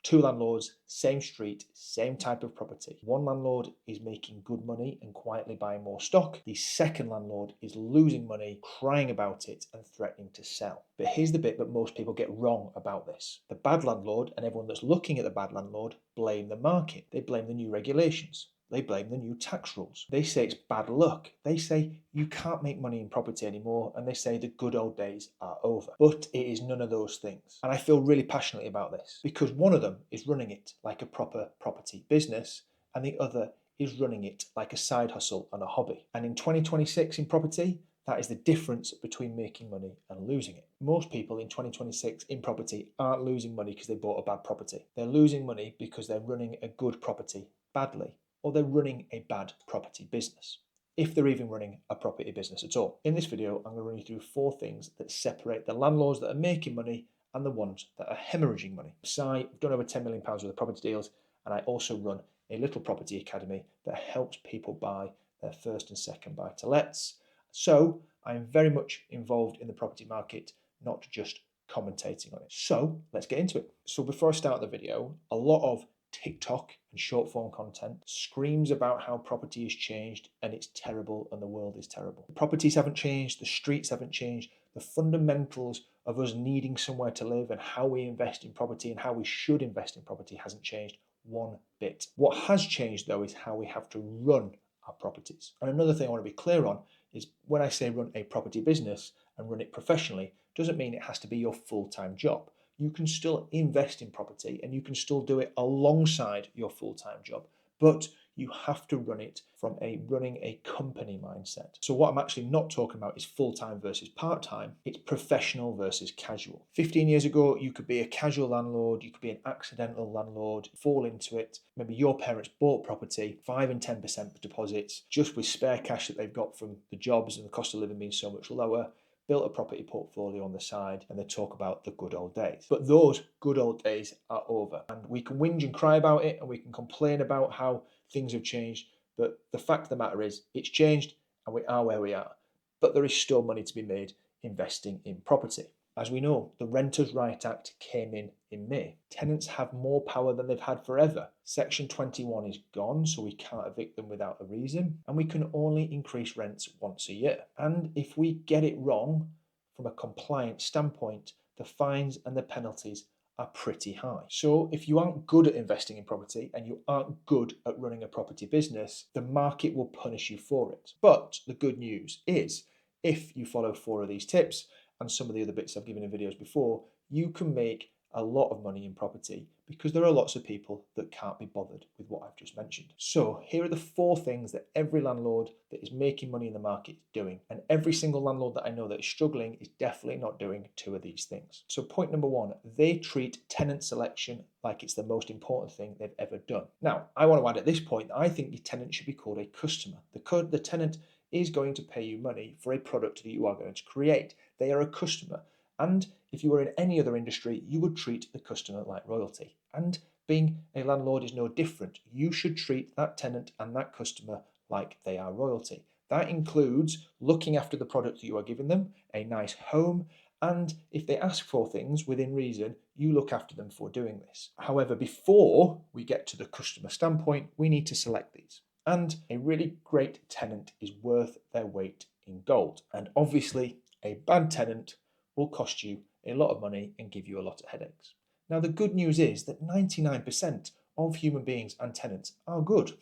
Two landlords, same street, same type of property. One landlord is making good money and quietly buying more stock. The second landlord is losing money, crying about it and threatening to sell. But here's the bit that most people get wrong about this. The bad landlord and everyone that's looking at the bad landlord blame the market. They blame the new regulations. They blame the new tax rules. They say it's bad luck. They say you can't make money in property anymore, and they say the good old days are over. But it is none of those things. And I feel really passionately about this because one of them is running it like a proper property business, and the other is running it like a side hustle and a hobby. And in 2026 in property, that is the difference between making money and losing it. Most people in 2026 in property aren't losing money because they bought a bad property. They're losing money because they're running a good property badly, or they're running a bad property business, if they're even running a property business at all. In this video, I'm going to run you through 4 things that separate the landlords that are making money and the ones that are hemorrhaging money. I've done over £10 million worth of property deals, and I also run a little property academy that helps people buy their first and second buy-to-lets. So I'm very much involved in the property market, not just commentating on it. So let's get into it. So before I start the video, a lot of TikTok and short form content screams about how property has changed and it's terrible and the world is terrible. The properties haven't changed, the streets haven't changed, the fundamentals of us needing somewhere to live and how we invest in property and how we should invest in property hasn't changed one bit. What has changed though is how we have to run our properties. And another thing I want to be clear on is when I say run a property business and run it professionally, doesn't mean it has to be your full-time job. You can still invest in property and you can still do it alongside your full-time job, but you have to run it from running a company mindset. So what I'm actually not talking about is full-time versus part-time. It's professional versus casual. 15 years ago, you could be a casual landlord, you could be an accidental landlord, fall into it. Maybe your parents bought property, 5 and 10% deposits, just with spare cash that they've got from the jobs and the cost of living being so much lower, built a property portfolio on the side, and they talk about the good old days. But those good old days are over, and we can whinge and cry about it and we can complain about how things have changed, but the fact of the matter is it's changed and we are where we are. But there is still money to be made investing in property. As we know, the Renters' Right Act came in May. Tenants have more power than they've had forever. Section 21 is gone, so we can't evict them without a reason, and we can only increase rents once a year. And if we get it wrong, from a compliance standpoint, the fines and the penalties are pretty high. So if you aren't good at investing in property and you aren't good at running a property business, the market will punish you for it. But the good news is, if you follow 4 of these tips, and some of the other bits I've given in videos before, you can make a lot of money in property because there are lots of people that can't be bothered with what I've just mentioned. So here are the 4 things that every landlord that is making money in the market is doing. And every single landlord that I know that is struggling is definitely not doing 2 of these things. So point number 1, they treat tenant selection like it's the most important thing they've ever done. Now, I want to add at this point that I think your tenant should be called a customer. The tenant is going to pay you money for a product that you are going to create. They are a customer. And if you were in any other industry, you would treat the customer like royalty. And being a landlord is no different. You should treat that tenant and that customer like they are royalty. That includes looking after the product that you are giving them, a nice home, and if they ask for things within reason, you look after them for doing this. However, before we get to the customer standpoint, we need to select these. And a really great tenant is worth their weight in gold. And obviously, a bad tenant will cost you a lot of money and give you a lot of headaches. Now, the good news is that 99% of human beings and tenants are good.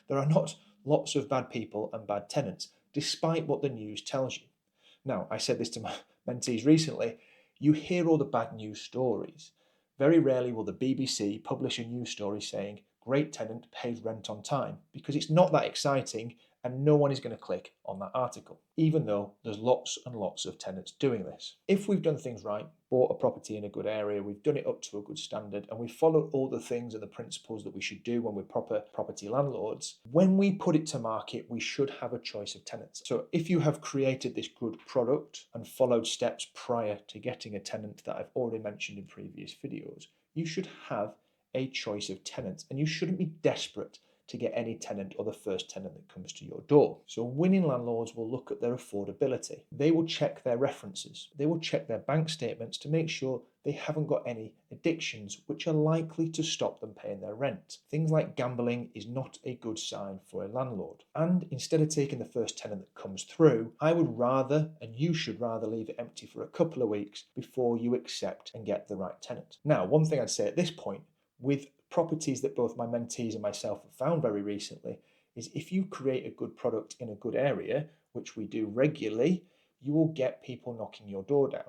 There are not lots of bad people and bad tenants, despite what the news tells you. Now, I said this to my mentees recently, you hear all the bad news stories. Very rarely will the BBC publish a news story saying, great tenant pays rent on time, because it's not that exciting and no one is going to click on that article, even though there's lots and lots of tenants doing this. If we've done things right, bought a property in a good area, we've done it up to a good standard, and we've followed all the things and the principles that we should do when we're proper property landlords, when we put it to market, we should have a choice of tenants. So if you have created this good product and followed steps prior to getting a tenant that I've already mentioned in previous videos, you should have a choice of tenants, and you shouldn't be desperate to get any tenant or the first tenant that comes to your door. So winning landlords will look at their affordability. They will check their references. They will check their bank statements to make sure they haven't got any addictions which are likely to stop them paying their rent. Things like gambling is not a good sign for a landlord. And instead of taking the first tenant that comes through, I would rather, and you should rather, leave it empty for a couple of weeks before you accept and get the right tenant. Now, one thing I'd say at this point, with properties that both my mentees and myself have found very recently, is if you create a good product in a good area, which we do regularly, you will get people knocking your door down.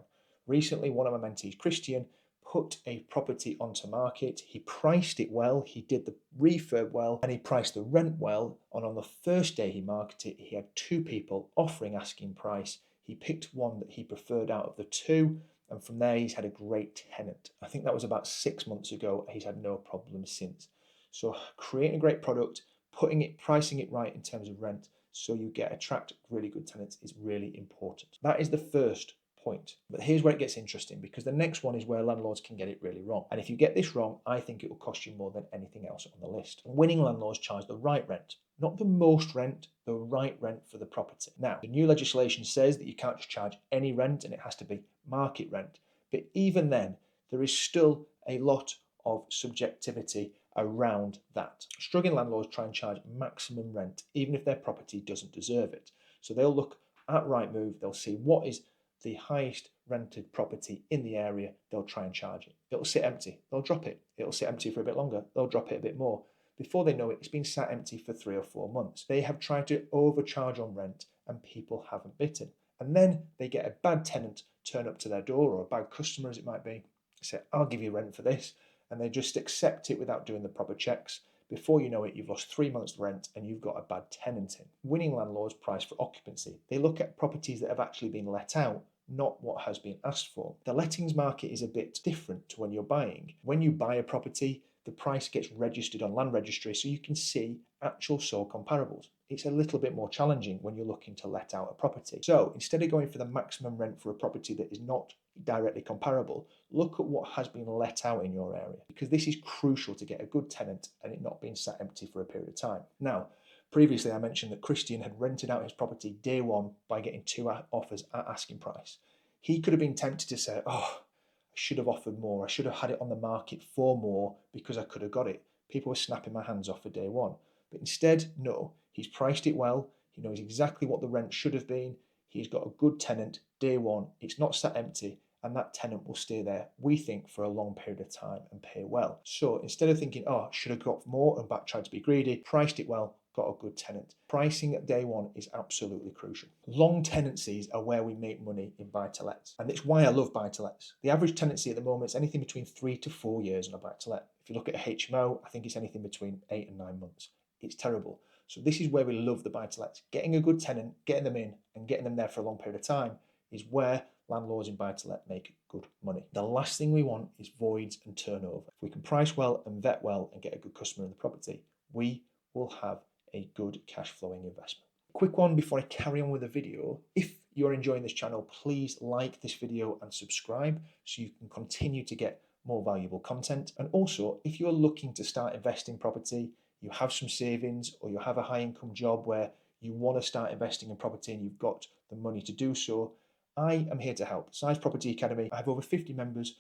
Recently, one of my mentees, Christian, put a property onto market. He priced it well, he did the refurb well, and he priced the rent well. And on the first day he marketed it, he had 2 people offering asking price. He picked one that he preferred out of the 2, and from there he's had a great tenant. I think that was about 6 months ago. He's had no problems since. So creating a great product, pricing it right in terms of rent, so you attract really good tenants, is really important. That is the first point. But here's where it gets interesting, because the next one is where landlords can get it really wrong. And if you get this wrong, I think it will cost you more than anything else on the list. Winning landlords charge the right rent, not the most rent, the right rent for the property. Now, the new legislation says that you can't just charge any rent and it has to be market rent. But even then, there is still a lot of subjectivity around that. Struggling landlords try and charge maximum rent, even if their property doesn't deserve it. So they'll look at Rightmove, they'll see what is the highest rented property in the area, they'll try and charge it. It'll sit empty, they'll drop it. It'll sit empty for a bit longer, they'll drop it a bit more. Before they know it, it's been sat empty for 3 or 4 months. They have tried to overcharge on rent and people haven't bitten. And then they get a bad tenant turn up to their door, or a bad customer as it might be, say, I'll give you rent for this. And they just accept it without doing the proper checks. Before you know it, you've lost 3 months' rent and you've got a bad tenant in. Winning landlords price for occupancy. They look at properties that have actually been let out, not what has been asked for. The lettings market is a bit different to when you're buying. When you buy a property, the price gets registered on land registry so you can see actual sold comparables. It's a little bit more challenging when you're looking to let out a property. So instead of going for the maximum rent for a property that is not directly comparable, look at what has been let out in your area, because this is crucial to get a good tenant and it not being sat empty for a period of time. Now, previously I mentioned that Christian had rented out his property day 1 by getting 2 offers at asking price. He could have been tempted to say, oh, I should have offered more, I should have had it on the market for more because I could have got it. People were snapping my hands off for day 1. But instead, no, he's priced it well, he knows exactly what the rent should have been, he's got a good tenant day 1, it's not sat empty, and that tenant will stay there, we think, for a long period of time and pay well. So instead of thinking, oh, I should have got more and back tried to be greedy, priced it well, got a good tenant. Pricing at day 1 is absolutely crucial. Long tenancies are where we make money in buy-to-lets, and it's why I love buy-to-lets. The average tenancy at the moment is anything between 3 to 4 years on a buy-to-let. If you look at a HMO, I think it's anything between 8 and 9 months. It's terrible. So this is where we love the buy-to-lets. Getting a good tenant, getting them in, and getting them there for a long period of time is where landlords in buy-to-let make good money. The last thing we want is voids and turnover. If we can price well and vet well and get a good customer in the property, we will have a good cash flowing investment. Quick one before I carry on with the video. If you're enjoying this channel, please like this video and subscribe so you can continue to get more valuable content. And also, if you're looking to start investing in property, you have some savings, or you have a high income job where you want to start investing in property and you've got the money to do so, I am here to help. Size Property Academy, I have over 50 members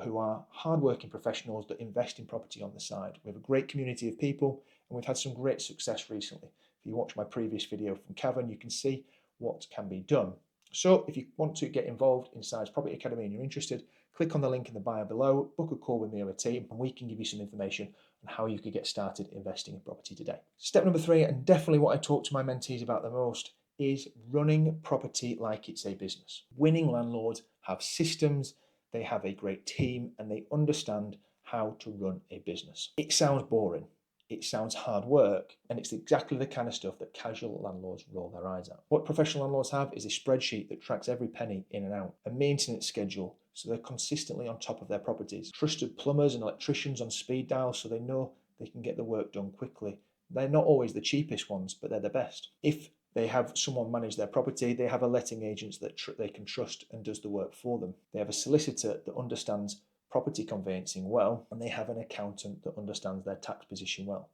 who are hardworking professionals that invest in property on the side. We have a great community of people and we've had some great success recently. If you watch my previous video from Cavan, you can see what can be done. So if you want to get involved in Size Property Academy and you're interested, click on the link in the bio below, book a call with me or a team, and we can give you some information on how you could get started investing in property today. Step number 3, and definitely what I talk to my mentees about the most, is running property like it's a business. Winning landlords have systems, they have a great team, and they understand how to run a business. It sounds boring, it sounds hard work, and it's exactly the kind of stuff that casual landlords roll their eyes at. What professional landlords have is a spreadsheet that tracks every penny in and out, a maintenance schedule so they're consistently on top of their properties, trusted plumbers and electricians on speed dial so they know they can get the work done quickly. They're not always the cheapest ones, but they're the best. If they have someone manage their property, they have a letting agent that they can trust and does the work for them. They have a solicitor that understands property conveyancing well, and they have an accountant that understands their tax position well.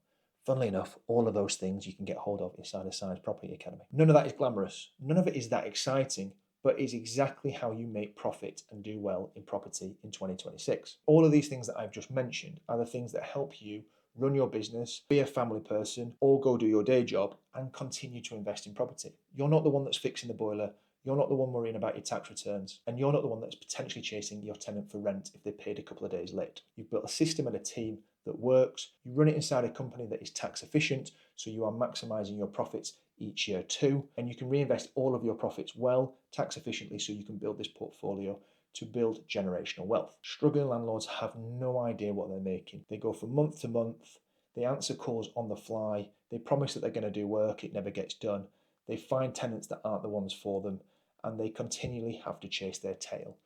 Funnily enough, all of those things you can get hold of inside a Size Property Academy. None of that is glamorous. None of it is that exciting, but it's exactly how you make profit and do well in property in 2026. All of these things that I've just mentioned are the things that help you run your business, be a family person, or go do your day job and continue to invest in property. You're not the one that's fixing the boiler. You're not the one worrying about your tax returns, and you're not the one that's potentially chasing your tenant for rent if they paid a couple of days late. You've built a system and a team that works. You run it inside a company that is tax efficient, so you are maximizing your profits each year too, and you can reinvest all of your profits well, tax efficiently, so you can build this portfolio to build generational wealth. Struggling landlords have no idea what they're making. They go from month to month, they answer calls on the fly, they promise that they're going to do work, it never gets done. They find tenants that aren't the ones for them, and they continually have to chase their tail.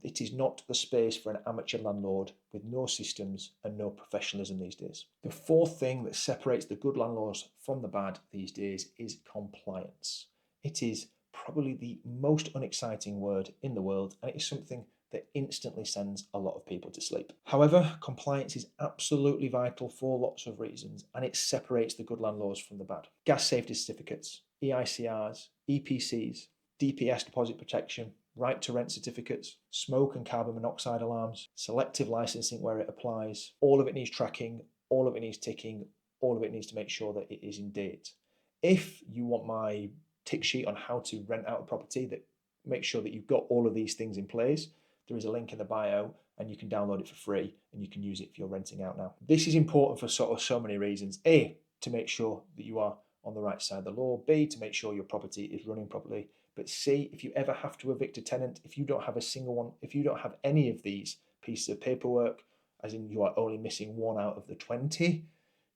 It is not the space for an amateur landlord with no systems and no professionalism these days. The fourth thing that separates the good landlords from the bad these days is compliance. It is probably the most unexciting word in the world, and it is something that instantly sends a lot of people to sleep. However, compliance is absolutely vital for lots of reasons, and it separates the good landlords from the bad. Gas safety certificates, EICRs, EPCs, DPS deposit protection, right to rent certificates, smoke and carbon monoxide alarms, selective licensing where it applies. All of it needs tracking, all of it needs ticking, all of it needs to make sure that it is in date. If you want my tick sheet on how to rent out a property that makes sure that you've got all of these things in place, there is a link in the bio and you can download it for free and you can use it if you're renting out now. This is important for so many reasons. A, to make sure that you are on the right side of the law. B, to make sure your property is running properly. But C, if you ever have to evict a tenant, if you don't have a single one, if you don't have any of these pieces of paperwork, as in you are only missing one out of the 20,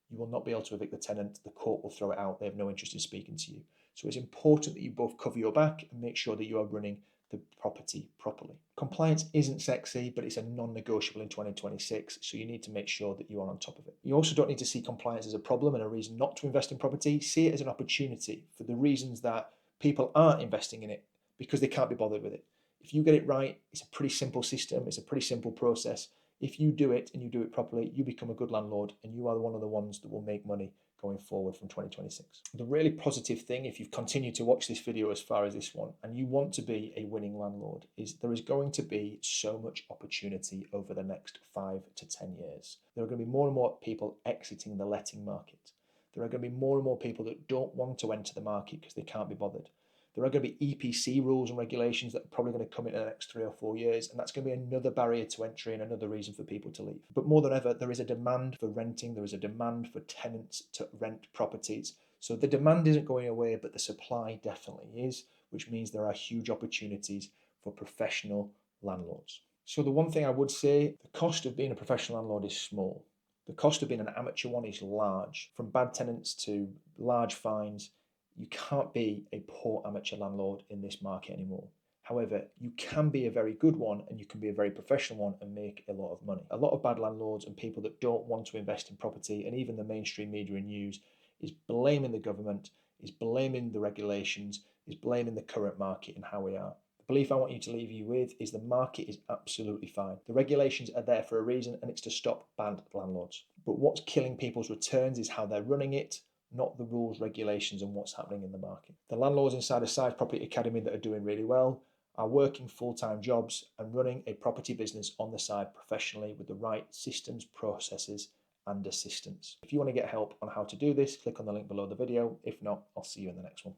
you will not be able to evict the tenant. The court will throw it out. They have no interest in speaking to you. So it's important that you both cover your back and make sure that you are running the property properly. Compliance isn't sexy, but it's a non-negotiable in 2026, so you need to make sure that you are on top of it. You also don't need to see compliance as a problem and a reason not to invest in property. See it as an opportunity for the reasons that people aren't investing in it because they can't be bothered with it. If you get it right, it's a pretty simple system, it's a pretty simple process. If you do it and you do it properly, you become a good landlord and you are one of the ones that will make money going forward from 2026. The really positive thing, if you've continued to watch this video as far as this one and you want to be a winning landlord, is there is going to be so much opportunity over the next 5 to 10 years. There are going to be more and more people exiting the letting market. There are going to be more and more people that don't want to enter the market because they can't be bothered. There are going to be EPC rules and regulations that are probably going to come in the next 3 or 4 years, and that's going to be another barrier to entry and another reason for people to leave. But more than ever, there is a demand for renting, there is a demand for tenants to rent properties. So the demand isn't going away, but the supply definitely is, which means there are huge opportunities for professional landlords. So the one thing I would say, the cost of being a professional landlord is small. The cost of being an amateur one is large, from bad tenants to large fines. You can't be a poor amateur landlord in this market anymore. However, you can be a very good one and you can be a very professional one and make a lot of money. A lot of bad landlords and people that don't want to invest in property, and even the mainstream media and news, is blaming the government, is blaming the regulations, is blaming the current market and how we are. The belief I want you to leave you with is the market is absolutely fine. The regulations are there for a reason, and it's to stop bad landlords. But what's killing people's returns is how they're running it, not the rules, regulations, and what's happening in the market. The landlords inside a Size Property Academy that are doing really well are working full-time jobs and running a property business on the side professionally with the right systems, processes, and assistance. If you want to get help on how to do this, click on the link below the video. If not, I'll see you in the next one.